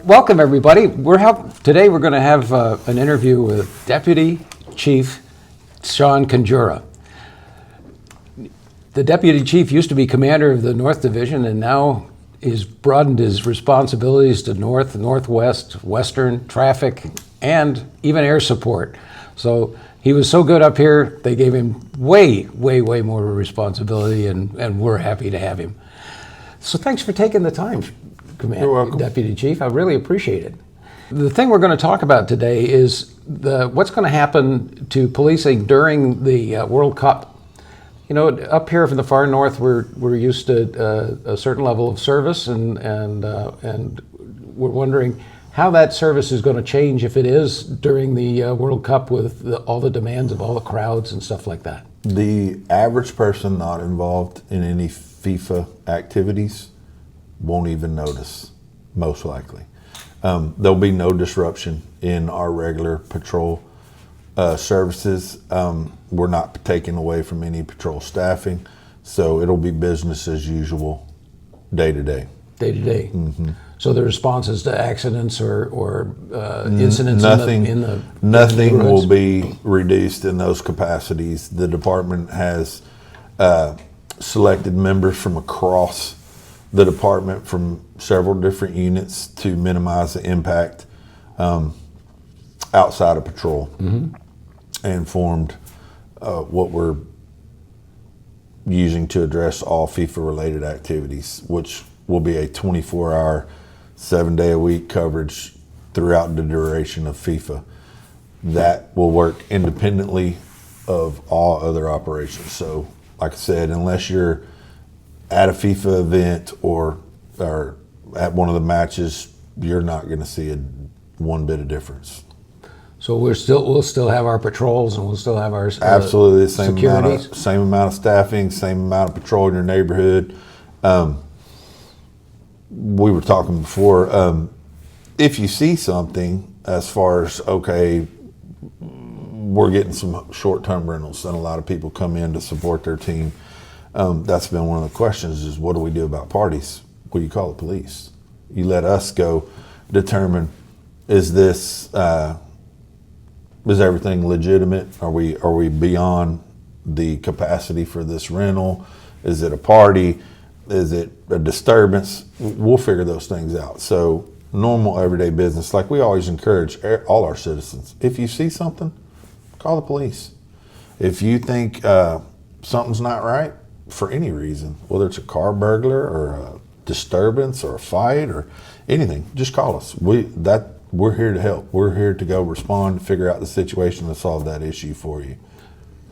Welcome, everybody. Today we're going to have an interview with Deputy Chief Sean Conjura. The Deputy Chief used to be commander of the North Division and now he's broadened his responsibilities to North, Northwest, Western, traffic, and even air support. So he was so good up here, they gave him way more responsibility, and we're happy to have him. So thanks for taking the time, You're welcome. Deputy Chief. I really appreciate it. The thing we're going to talk about today is what's going to happen to policing during the World Cup. You know, up here from the far north, we're used to a certain level of service, and we're wondering how that service is going to change if it is during the World Cup with all the demands of all the crowds and stuff like that. The average person not involved in any FIFA activities won't even notice, most likely. There'll be no disruption in our regular patrol services. We're not taking away from any patrol staffing, so it'll be business as usual, day to day. Day to day. Mm-hmm. So the responses to accidents or incidents nothing will be reduced in those capacities. The department has selected members from across the department from several different units to minimize the impact outside of patrol, and formed what we're using to address all FIFA related activities, which will be a 24-hour, 7-day-a-week coverage throughout the duration of FIFA. That will work independently of all other operations. So, like I said, unless you're at a FIFA event or at one of the matches, you're not going to see one bit of difference. So we'll still have our patrols, and we'll still have our absolutely the same securities. Same amount of staffing, same amount of patrol in your neighborhood. We were talking before. If you see something as far as we're getting some short-term rentals, and a lot of people come in to support their team. That's been one of the questions: is what do we do about parties? What do you call the police? You let us go determine, is everything legitimate? Are we beyond the capacity for this rental? Is it a party? Is it a disturbance? We'll figure those things out. So normal everyday business, like we always encourage all our citizens, if you see something, call the police. If you think something's not right for any reason, whether it's a car burglar or a disturbance or a fight or anything, just call us. We're here to help. We're here to go respond, figure out the situation, and solve that issue for you.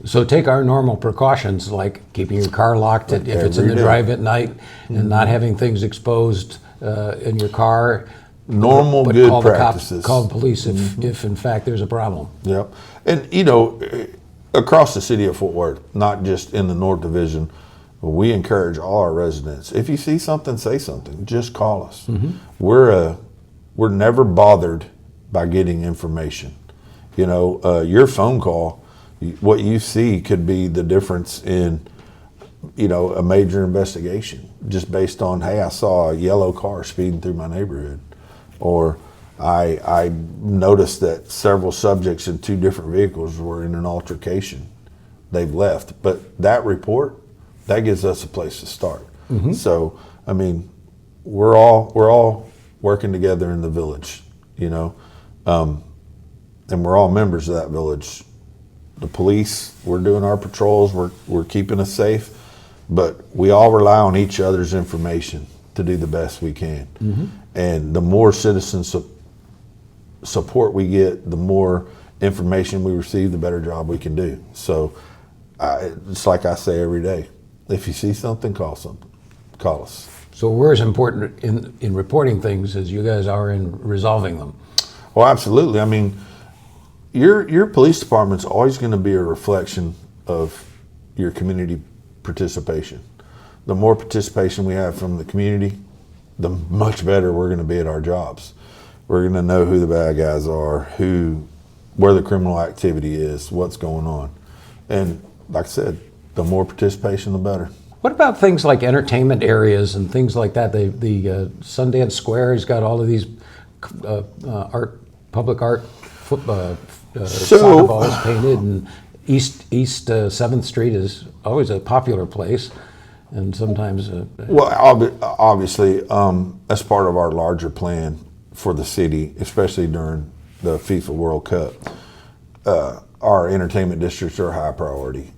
So take our normal precautions, like keeping your car locked if it's in the drive at night, and not having things exposed in your car. Normal but good practices. Call the police if in fact there's a problem. Yep. And across the city of Fort Worth, not just in the North Division, we encourage all our residents, if you see something, say something. Just call us. We're never bothered by getting information. Your phone call, what you see could be the difference in, a major investigation, just based on, hey, I saw a yellow car speeding through my neighborhood, or I noticed that several subjects in 2 different vehicles were in an altercation. They've left, but that report, that gives us a place to start. So, we're all working together in the village, and we're all members of that village. The police, we're doing our patrols, we're keeping us safe, but we all rely on each other's information to do the best we can. And the more citizen support we get, the more information we receive, the better job we can do. So it's like I say every day, if you see something, call us. So we're as important in reporting things as you guys are in resolving them. Well, absolutely. Your police department's always going to be a reflection of your community participation. The more participation we have from the community, the much better we're going to be at our jobs. We're going to know who the bad guys are, where the criminal activity is, what's going on. And like I said, the more participation, the better. What about things like entertainment areas and things like that? The Sundance Square has got all of these public art So- soccer balls painted, and East 7th Street is always a popular place, and sometimes Well, obviously, as part of our larger plan for the city, especially during the FIFA World Cup, our entertainment districts are a high priority.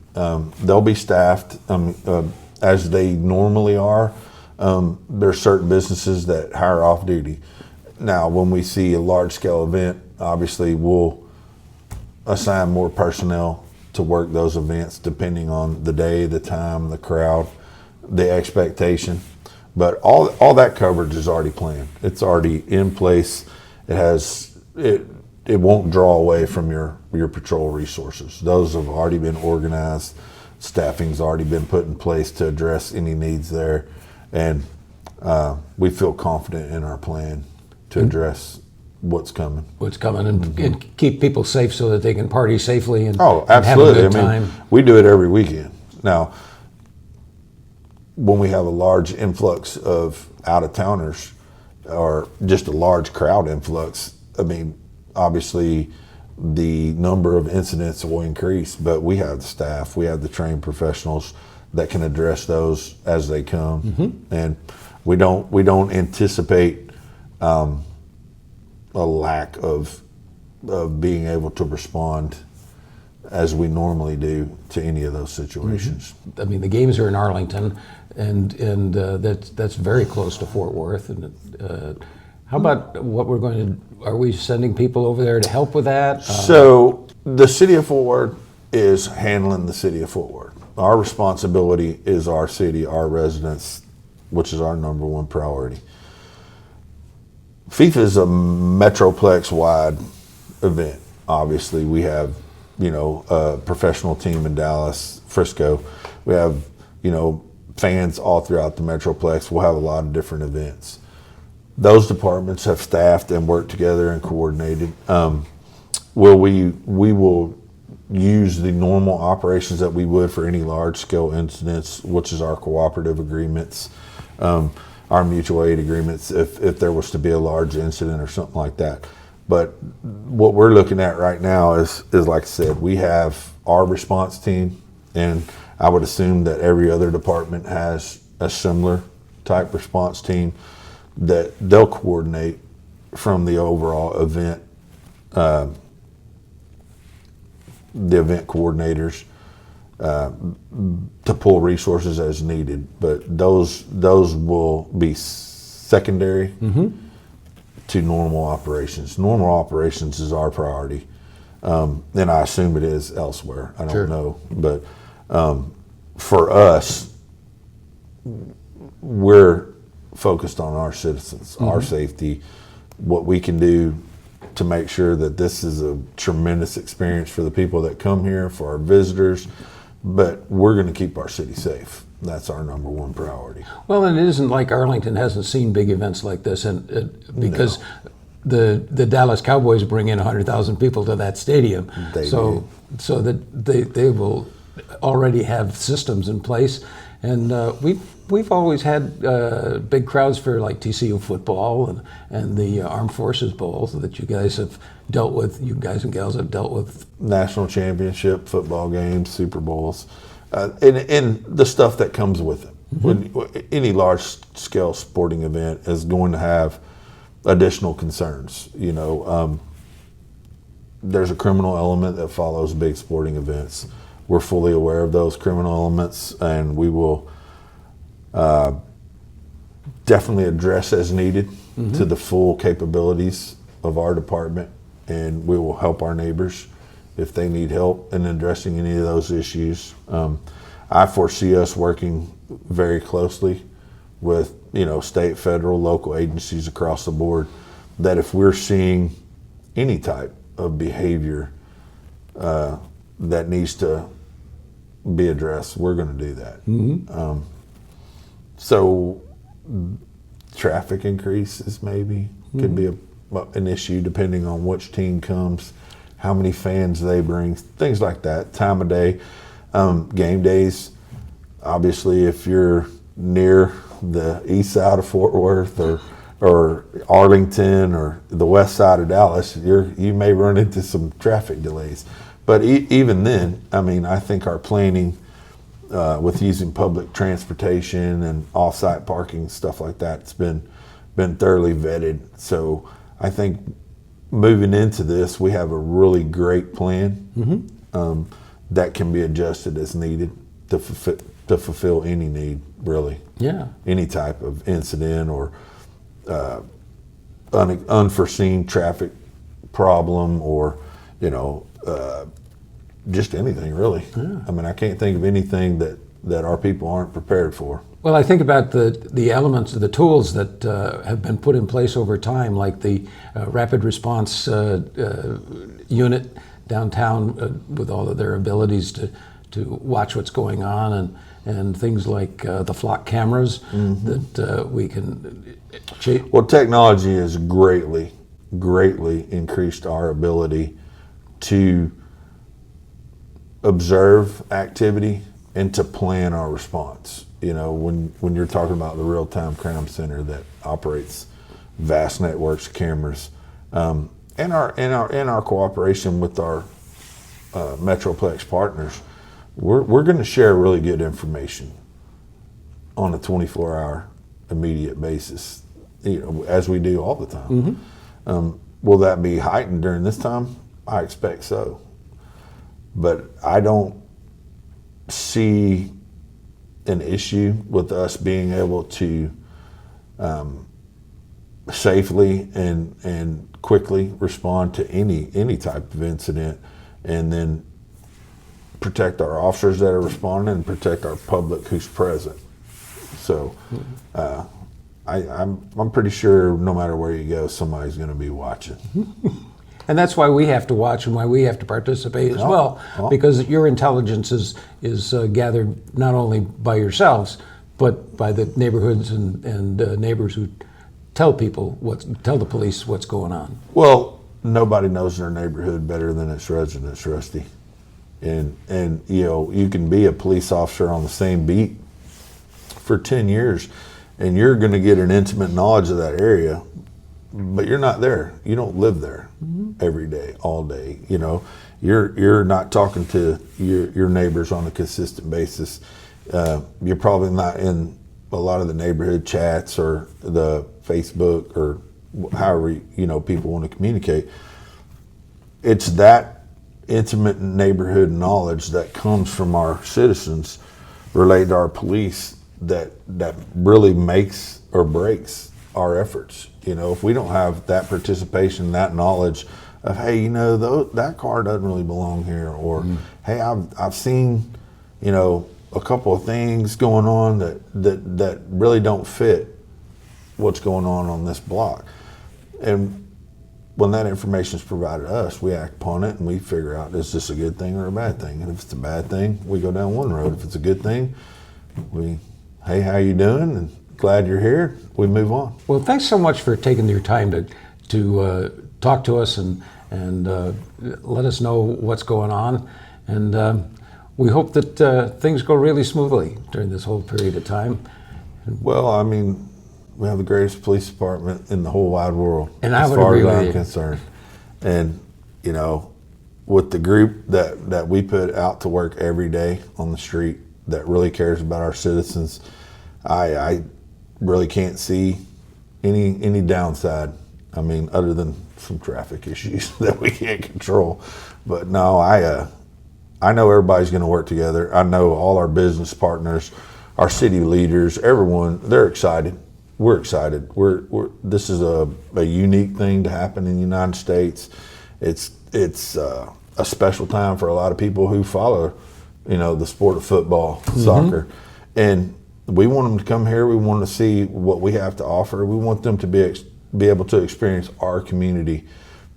They'll be staffed as they normally are. There's certain businesses that hire off duty. Now, when we see a large-scale event, obviously we'll assign more personnel to work those events depending on the day, the time, the crowd, the expectation. But all that coverage is already planned. It's already in place. It won't draw away from your patrol resources. Those have already been organized. Staffing's already been put in place to address any needs there, and we feel confident in our plan to address what's coming. and keep people safe so that they can party safely and, Oh, and have a absolutely. good time. We do it every weekend. Now, when we have a large influx of out-of-towners or just a large crowd influx, obviously the number of incidents will increase, but we have the staff, we have the trained professionals that can address those as they come. And we don't anticipate a lack of being able to respond as we normally do to any of those situations. The games are in Arlington, and that's very close to Fort Worth. And how about what we're going to? Are we sending people over there to help with that? So the city of Fort Worth is handling the city of Fort Worth. Our responsibility is our city, our residents, which is our number one priority. FIFA is a Metroplex-wide event. Obviously, we have, a professional team in Dallas, Frisco. We have, fans all throughout the Metroplex. We'll have a lot of different events. Those departments have staffed and worked together and coordinated. We will use the normal operations that we would for any large-scale incidents, which is our cooperative agreements, our mutual aid agreements, if there was to be a large incident or something like that. But what we're looking at right now is like I said, we have our response team, and I would assume that every other department has a similar type response team that they'll coordinate from the overall event, the event coordinators, to pull resources as needed. But those will be secondary to normal operations. Normal operations is our priority, and I assume it is elsewhere. I don't know, but for us, we're focused on our citizens, our safety, what we can do to make sure that this is a tremendous experience for the people that come here, for our visitors, but we're going to keep our city safe. That's our number one priority. Well, and it isn't like Arlington hasn't seen big events like this, and because the Dallas Cowboys bring in 100,000 people to that stadium, so that they will already have systems in place, and we've always had big crowds for like TCU football and the Armed Forces Bowl that you guys have dealt with. You guys and gals have dealt with national championship football games, Super Bowls, and the stuff that comes with it. When any large-scale sporting event is going to have additional concerns. There's a criminal element that follows big sporting events. We're fully aware of those criminal elements, and we will definitely address as needed to the full capabilities of our department, and we will help our neighbors if they need help in addressing any of those issues. I foresee us working very closely with state, federal, local agencies across the board, that if we're seeing any type of behavior that needs to be addressed, we're going to do that. So traffic increases maybe could be an issue depending on which team comes, how many fans they bring, things like that. Time of day, game days. Obviously, if you're near the east side of Fort Worth or or Arlington or the west side of Dallas, you may run into some traffic delays. But even then, I mean, I think our planning with using public transportation and off-site parking, stuff like that, it's been thoroughly vetted. So I think moving into this, we have a really great plan that can be adjusted as needed to fulfill any need, really. Yeah. Any type of incident or unforeseen traffic problem, or just anything, really. Yeah. I mean, I can't think of anything that our people aren't prepared for. Well, I think about the elements of the tools that have been put in place over time, like the rapid response unit downtown with all of their abilities to watch what's going on, and things like the flock cameras that we can chase. Well, technology has greatly increased our ability to observe activity and to plan our response. When you're talking about the real-time crime center that operates vast networks of cameras, and our cooperation with our Metroplex partners, we're going to share really good information on a 24-hour immediate basis, as we do all the time. Will that be heightened during this time? I expect so. But I don't see an issue with us being able to safely and quickly respond to any type of incident, and then protect our officers that are responding and protect our public who's present. So I'm pretty sure no matter where you go, somebody's going to be watching. And that's why we have to watch and why we have to participate as well, because your intelligence is gathered not only by yourselves, but by the neighborhoods and neighbors who tell the police what's going on. Well, nobody knows their neighborhood better than its residents, Rusty. And you can be a police officer on the same beat for 10 years, and you're going to get an intimate knowledge of that area, but you're not there. You don't live there every day, all day. You're not talking to your neighbors on a consistent basis. You're probably not in a lot of the neighborhood chats or the Facebook or however people want to communicate. It's that intimate neighborhood knowledge that comes from our citizens related to our police that really makes or breaks our efforts. If we don't have that participation, that knowledge of, hey, that car doesn't really belong here, or hey, I've seen a couple of things going on that really don't fit what's going on this block. And when that information is provided to us, we act upon it and we figure out, is this a good thing or a bad thing? And if it's a bad thing, we go down one road. If it's a good thing, hey, how you doing? And glad you're here. We move on. Well, thanks so much for taking your time to talk to us and let us know what's going on. And we hope that things go really smoothly during this whole period of time. Well, I mean, we have the greatest police department in the whole wide world, and as far as I'm concerned. And with the group that we put out to work every day on the street, that really cares about our citizens, I really can't see any downside. I mean, other than some traffic issues that we can't control. But no, I know everybody's going to work together. I know all our business partners, our city leaders, everyone, they're excited. We're excited. This is a unique thing to happen in the United States. It's a special time for a lot of people who follow, the sport of football, soccer, and we want them to come here. We want to see what we have to offer. We want them to be able to experience our community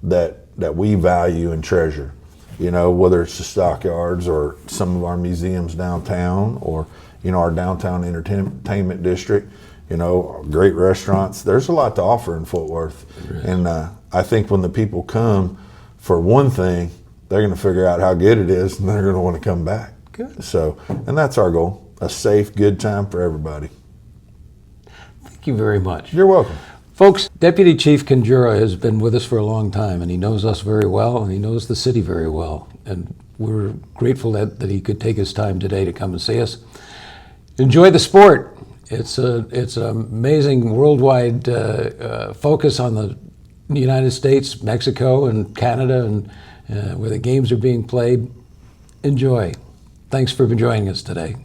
that we value and treasure. Whether it's the stockyards or some of our museums downtown, or our downtown entertainment district. Great restaurants. There's a lot to offer in Fort Worth. Really? And I think when the people come, for one thing, they're going to figure out how good it is, and they're going to want to come back. Good. So, and that's our goal, a safe, good time for everybody. Thank you very much. You're welcome. Folks, Deputy Chief Conjura has been with us for a long time, and he knows us very well, and he knows the city very well. And we're grateful that he could take his time today to come and see us. Enjoy the sport. It's an amazing worldwide focus on the United States, Mexico, and Canada, and where the games are being played. Enjoy. Thanks for joining us today.